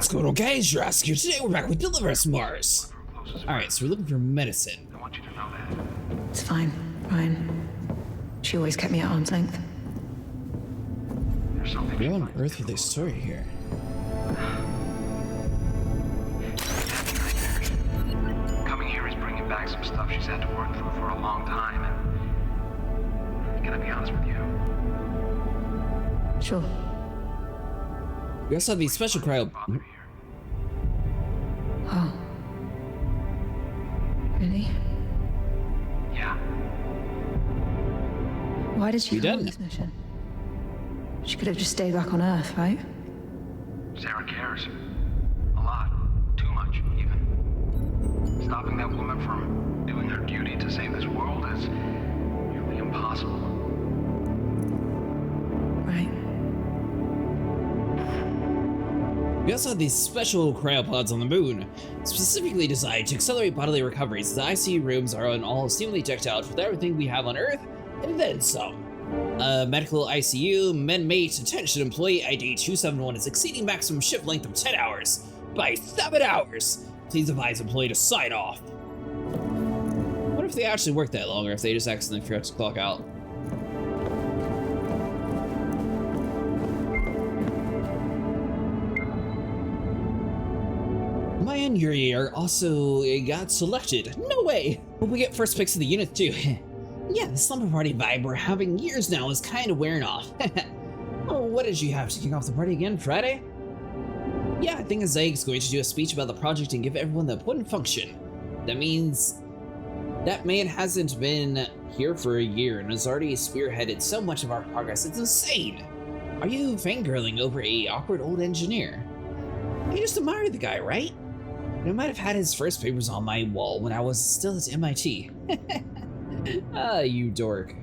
What's going on, guys? You're asking here today. We're back with Deliverance Mars. Alright, so we're looking for medicine. I want you to know that. It's fine, Ryan. She always kept me at arm's length. There's something. What on earth with this story here? Coming here is bringing back some stuff she's had to work through for a long time. And can I be honest with you? Sure. We also have these special cryo. Oh. Really? Yeah. Why did she We come on done. this mission? She could have just stayed back on Earth, right? Sarah cares. A lot. Too much, even. Stopping that woman from doing her duty to save this world is nearly impossible. Right. We also have these special cryopods on the moon, specifically designed to accelerate bodily recoveries. The ICU rooms are all seemingly decked out with everything we have on Earth, and then some. Medical ICU, men-mate, attention employee ID 271 is exceeding maximum shift length of 10 hours by 7 hours. Please advise employee to sign off. I wonder if they actually work that long or if they just accidentally forgot to clock out. Maya and Yuri are also got selected. No way! But we get first picks of the unit too. Yeah, the slumber party vibe we're having years now is kind of wearing off. Oh, what did you have to kick off the party again, Friday? Yeah, I think Zaig's going to do a speech about the project and give everyone the important function. That means that man hasn't been here for a year and has already spearheaded so much of our progress. It's insane! Are you fangirling over a awkward old engineer? You just admire the guy, right? I might have had his first papers on my wall when I was still at MIT. Ah, you dork.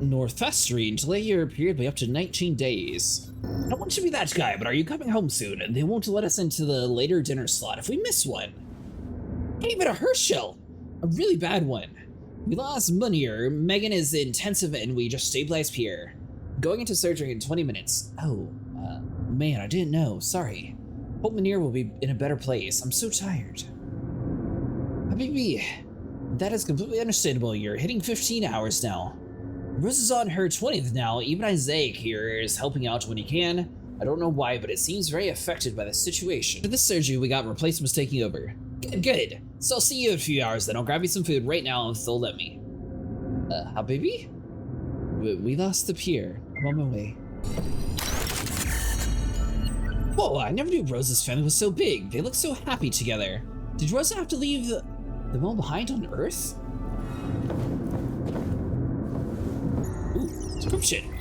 Northvestrian, delay your period by up to 19 days. I don't want to be that guy, but are you coming home soon? They won't let us into the later dinner slot if we miss one. Hey, but a Herschel! A really bad one. We lost Munir, Megan is intensive, and we just stabilized Pierre. Going into surgery in 20 minutes. Oh, man, I didn't know. Sorry. Hope Munir will be in a better place. I'm so tired. Habibi, that is completely understandable. You're hitting 15 hours now. Rose is on her 20th now. Even Isaac here is helping out when he can. I don't know why, but it seems very affected by the situation. For this surgery, we got replacements taking over. Good. So I'll see you in a few hours then. I'll grab you some food right now if they'll let me. Habibi? We lost the pier. I'm on my way. Whoa, I never knew Rosa's family was so big. They look so happy together. Did Rosa have to leave them all behind on Earth? Ooh, description.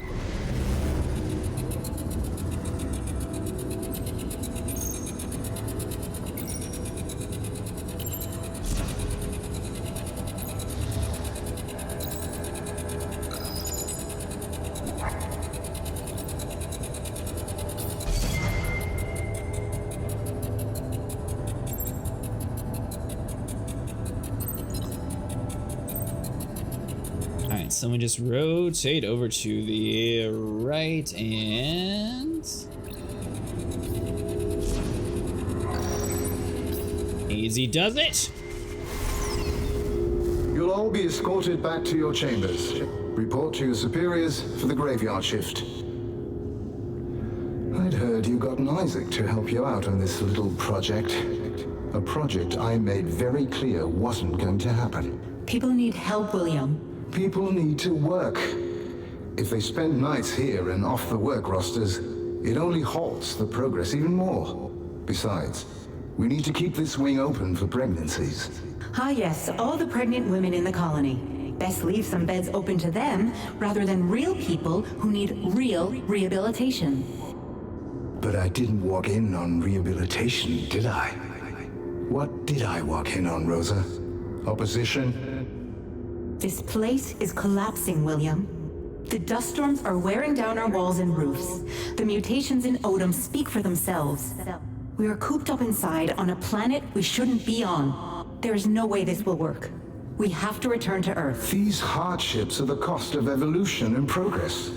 Someone just rotate over to the right and easy does it. You'll all be escorted back to your chambers. Report to your superiors for the graveyard shift. I'd heard you got an Isaac to help you out on this little project. A project I made very clear wasn't going to happen. People need help, William. People need to work. If they spend nights here and off the work rosters, it only halts the progress even more. Besides, we need to keep this wing open for pregnancies. Ah yes, all the pregnant women in the colony. Best leave some beds open to them, rather than real people who need real rehabilitation. But I didn't walk in on rehabilitation, did I? What did I walk in on, Rosa? Opposition? This place is collapsing, William. The dust storms are wearing down our walls and roofs. The mutations in Odom speak for themselves. We are cooped up inside on a planet we shouldn't be on. There is no way this will work. We have to return to Earth. These hardships are the cost of evolution and progress.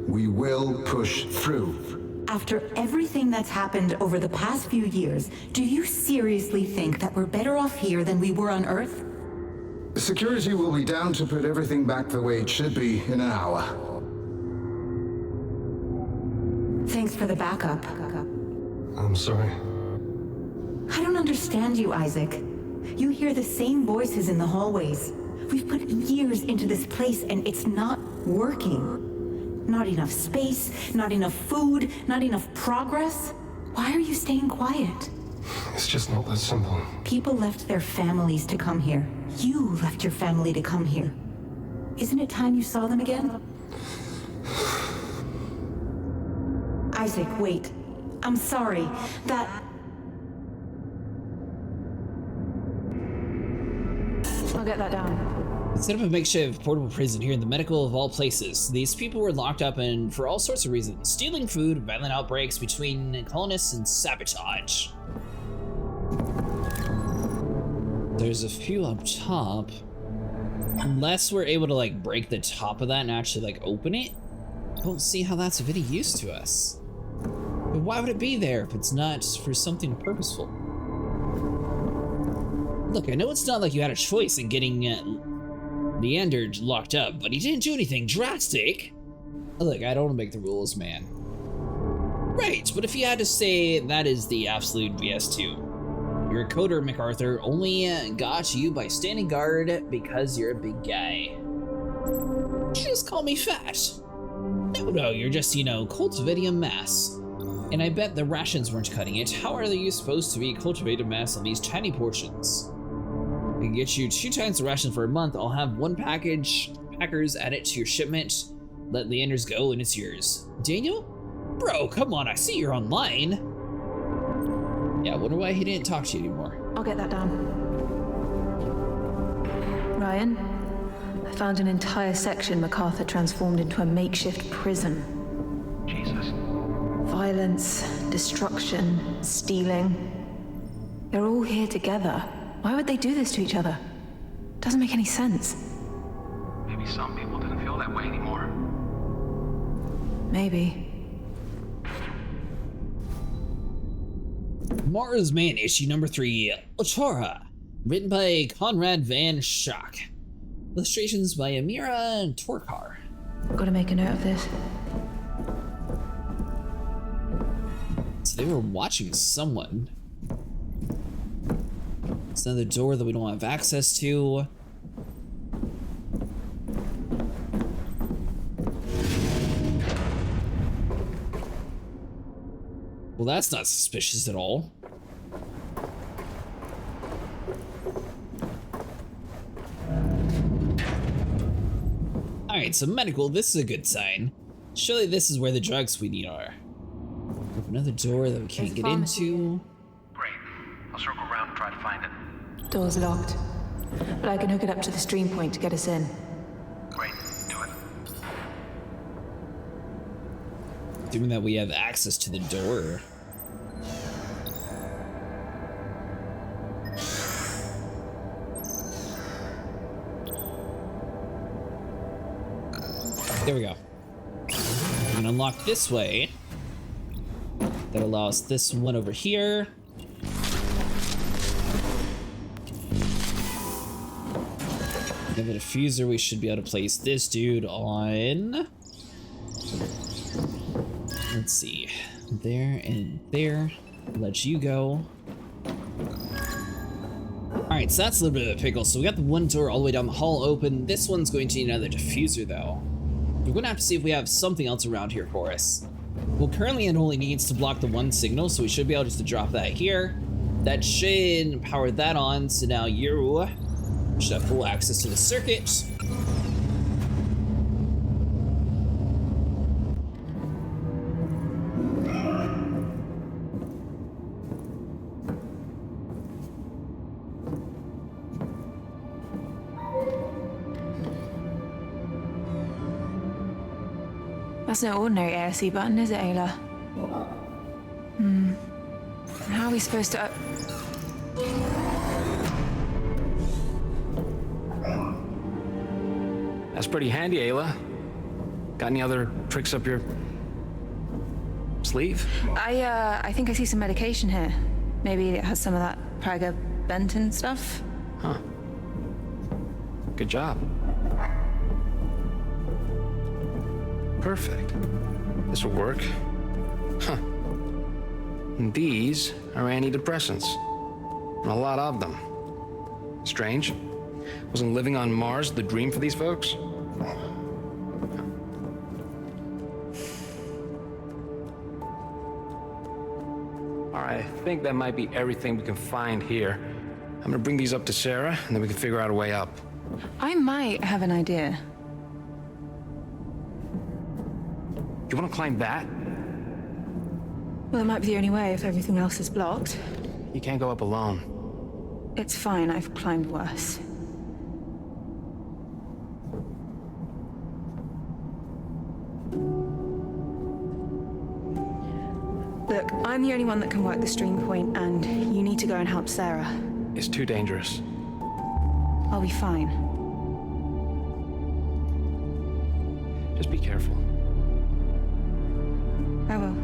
We will push through. After everything that's happened over the past few years, do you seriously think that we're better off here than we were on Earth? Security will be down to put everything back the way it should be in an hour. Thanks for the backup. I'm sorry. I don't understand you, Isaac. You hear the same voices in the hallways. We've put years into this place and it's not working. Not enough space, not enough food, not enough progress. Why are you staying quiet? It's just not that simple. People left their families to come here. You left your family to come here. Isn't it time you saw them again? Isaac, wait. I'm sorry. I'll get that down. Instead of a makeshift portable prison here in the medical of all places, these people were locked up and for all sorts of reasons. Stealing food, violent outbreaks between colonists, and sabotage. There's a few up top. Unless we're able to like break the top of that and actually like open it, I don't see how that's of any use to us. But why would it be there if it's not for something purposeful? Look, I know it's not like you had a choice in getting Leander locked up, but he didn't do anything drastic. Look, I don't want to make the rules, man. Right, but if you had to say that is the absolute BS too. Your coder, MacArthur, only got you by standing guard because you're a big guy. You just call me fat. No, you're just, you know, cultivating a mass. And I bet the rations weren't cutting it. How are you supposed to be cultivating mass on these tiny portions? I can get you 2 times the ration for a month. I'll have 1 packers add it to your shipment. Let Leander's go and it's yours. Daniel? Bro, come on, I see you're online. Yeah, I wonder why he didn't talk to you anymore. I'll get that down. Ryan, I found an entire section MacArthur transformed into a makeshift prison. Jesus. Violence, destruction, stealing. They're all here together. Why would they do this to each other? Doesn't make any sense. Maybe some people didn't feel that way anymore. Maybe. Mars Man, issue number 3, Otora. Written by Conrad Van Schaak. Illustrations by Amira Torkar. Gotta make a note of this. So they were watching someone. It's another door that we don't have access to. Well, that's not suspicious at all. Alright, so medical, this is a good sign. Surely this is where the drugs we need are. Another door that we can't get into. Great. I'll circle around and try to find it. Door's locked, but I can hook it up to the stream point to get us in. Great. Do it. Assuming that we have access to the door. There we go. We can unlock this way. That allows this one over here. We have a diffuser. We should be able to place this dude on. Let's see. There and there. Let you go. Alright, so that's a little bit of a pickle. So we got the one door all the way down the hall open. This one's going to need another diffuser though. We're gonna have to see if we have something else around here for us. Well, currently it only needs to block the one signal, so we should be able just to drop that here. That should power that on, so now you should have full access to the circuit. That's no ordinary ASC button, is it, Ayla? How are we supposed to... That's pretty handy, Ayla. Got any other tricks up your sleeve? I think I see some medication here. Maybe it has some of that Praga-Benton stuff. Huh. Good job. Perfect. This will work. Huh. And these are antidepressants. And a lot of them. Strange. Wasn't living on Mars the dream for these folks? I think that might be everything we can find here. I'm gonna bring these up to Sarah, and then we can figure out a way up. I might have an idea. You wanna climb that? Well, it might be the only way if everything else is blocked. You can't go up alone. It's fine, I've climbed worse. Look, I'm the only one that can work the stream point, and you need to go and help Sarah. It's too dangerous. I'll be fine. Just be careful. I will.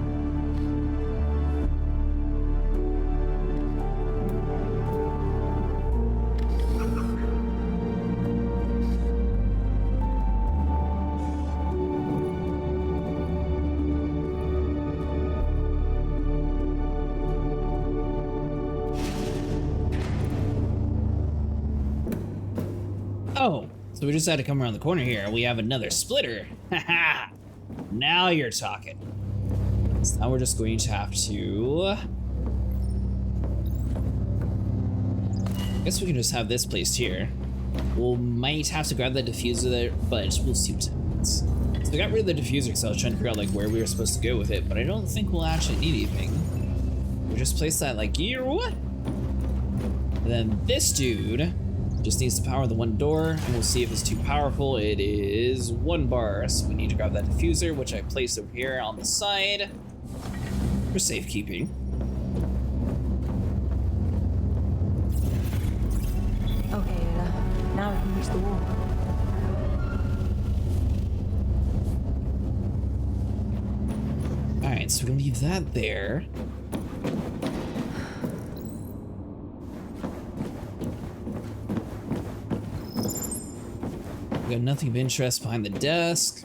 Oh, so we just had to come around the corner here. We have another splitter. Haha. Now you're talking. So now we're just going to have to... I guess we can just have this placed here. We might have to grab the diffuser there, but we'll see what happens. So we got rid of the diffuser because I was trying to figure out like where we were supposed to go with it, but I don't think we'll actually need anything. We just place that like here. And then this dude just needs to power the one door, and we'll see if it's too powerful. It is 1 bar, so we need to grab that diffuser, which I placed over here on the side for safekeeping. Okay, Ayla. Now we can reach the wall. Alright, so we're gonna leave that there. We got nothing of interest behind the desk.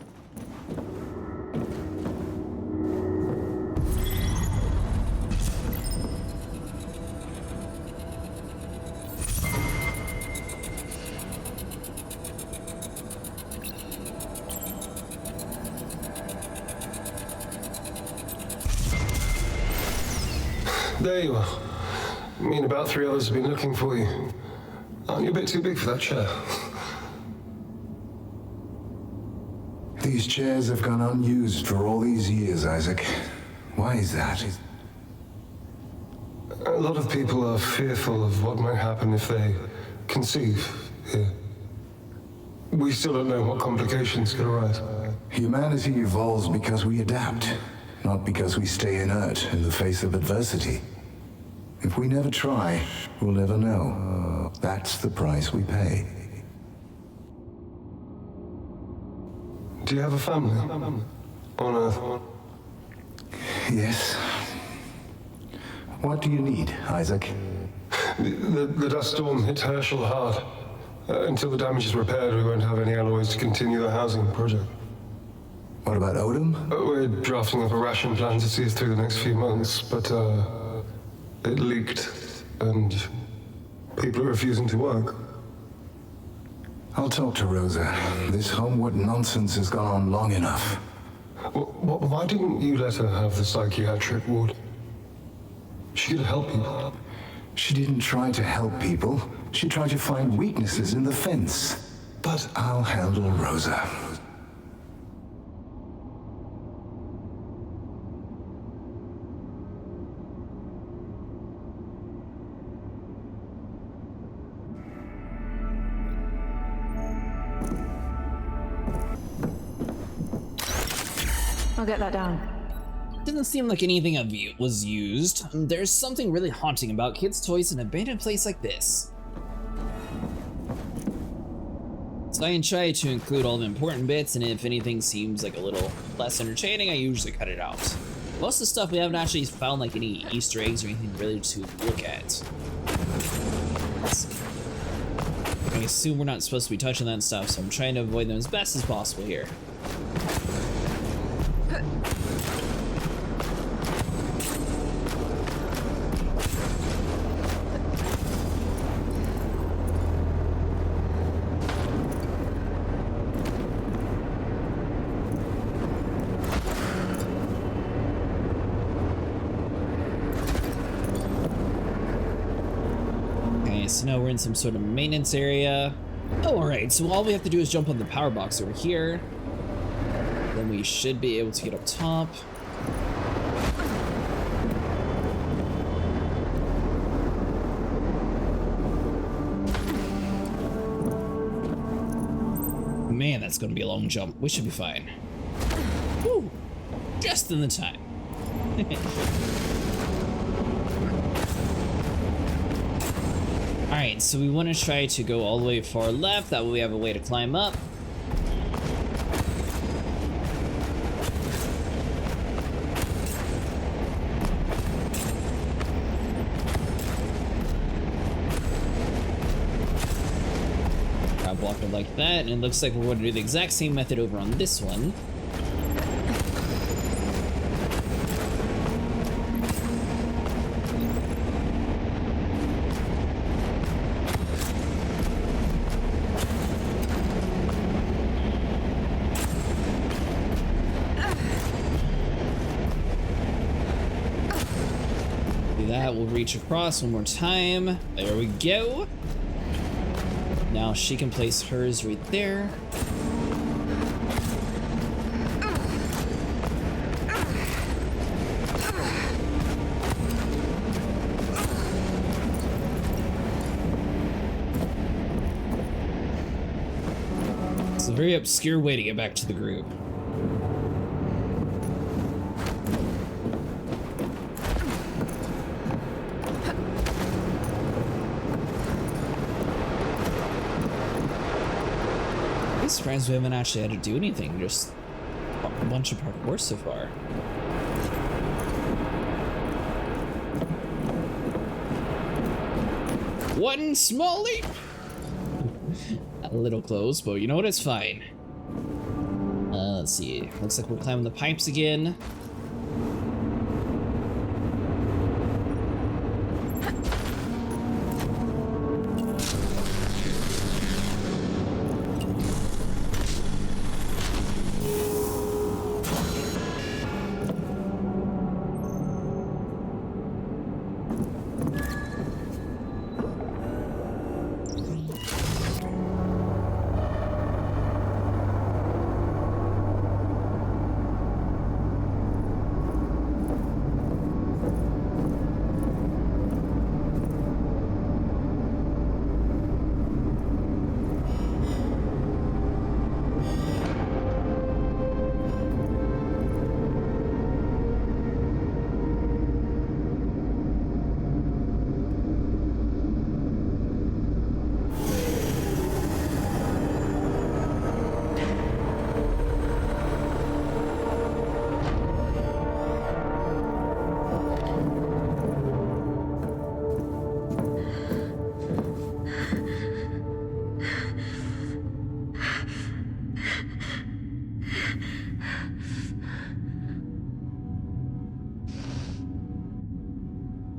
There you are. Me and about 3 others have been looking for you. Aren't you a bit too big for that chair? These chairs have gone unused for all these years, Isaac. Why is that? A lot of people are fearful of what might happen if they conceive here. We still don't know what complications could arise. Humanity evolves because we adapt, not because we stay inert in the face of adversity. If we never try, we'll never know. That's the price we pay. Do you have a family? On Earth? Yes. What do you need, Isaac? The dust storm hit Herschel hard. Until the damage is repaired, we won't have any alloys to continue the housing project. What about Odom? We're drafting up a ration plan to see us through the next few months, but it leaked, and people are refusing to work. I'll talk to Rosa. This homewood nonsense has gone on long enough. Why didn't you let her have the psychiatric ward? She could help people. She didn't try to help people. She tried to find weaknesses in the fence. But I'll handle Rosa. I'll get that down. Doesn't seem like anything of you was used. There's something really haunting about kids' toys in an abandoned place like this. So I try to include all the important bits, and if anything seems like a little less entertaining, I usually cut it out. Most of the stuff we haven't actually found like any Easter eggs or anything really to look at. I assume we're not supposed to be touching that stuff, so I'm trying to avoid them as best as possible here. So now we're in some sort of maintenance area. Oh, alright, so all we have to do is jump on the power box over here. Then we should be able to get up top. Man, that's gonna be a long jump. We should be fine. Woo! Just in the time. Alright, so we want to try to go all the way far left, that way we have a way to climb up. I blocked it like that, and it looks like we're going to do the exact same method over on this one. We'll reach across one more time. There we go. Now she can place hers right there. It's a very obscure way to get back to the group. I'm surprised we haven't actually had to do anything, just a bunch of parkour so far. One small leap! A little close, but you know what, it's fine. Let's see, looks like we're climbing the pipes again.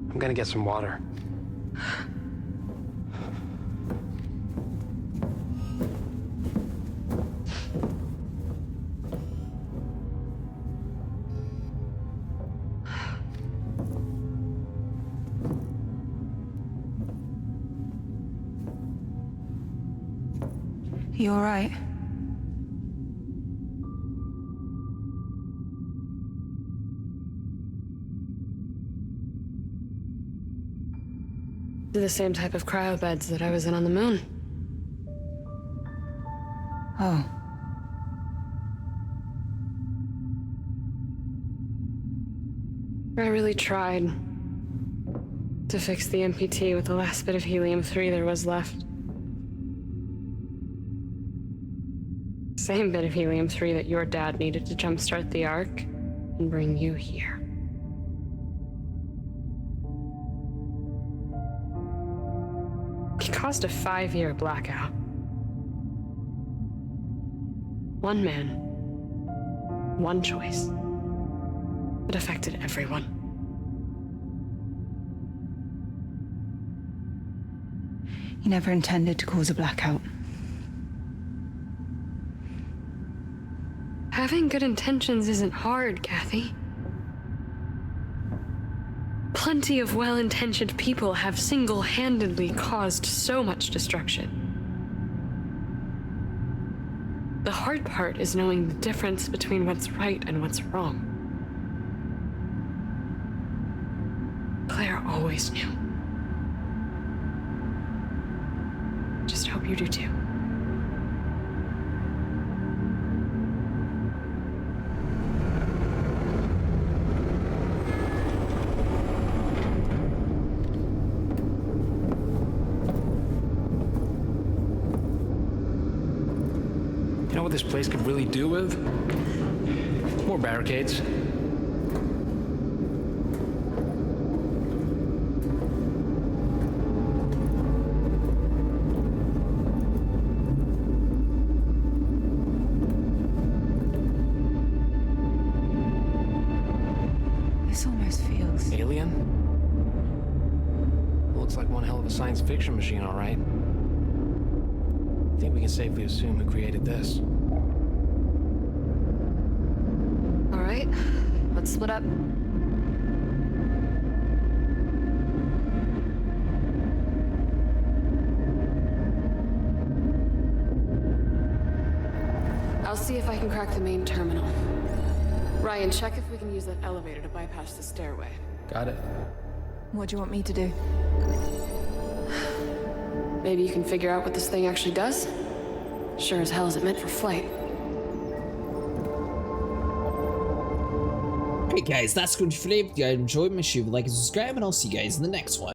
I'm gonna get some water. You all right? They're the same type of cryo beds that I was in on the moon. Oh. I really tried to fix the MPT with the last bit of helium-3 there was left. same bit of helium-3 that your dad needed to jumpstart the Ark and bring you here. It caused a 5-year blackout. One man, one choice. It affected everyone. He never intended to cause a blackout. Having good intentions isn't hard, Kathy. Plenty of well-intentioned people have single-handedly caused so much destruction. The hard part is knowing the difference between what's right and what's wrong. Claire always knew. Just hope you do too. You know what this place could really do with? More barricades. This almost feels... Alien? Looks like one hell of a science fiction machine, all right. I think we can safely assume who created this. All right, let's split up. I'll see if I can crack the main terminal. Ryan, check if we can use that elevator to bypass the stairway. Got it. What do you want me to do? Maybe you can figure out what this thing actually does? Sure as hell isn't meant for flight. Alright guys, that's good for today. If you guys enjoyed, make sure you like and subscribe, and I'll see you guys in the next one.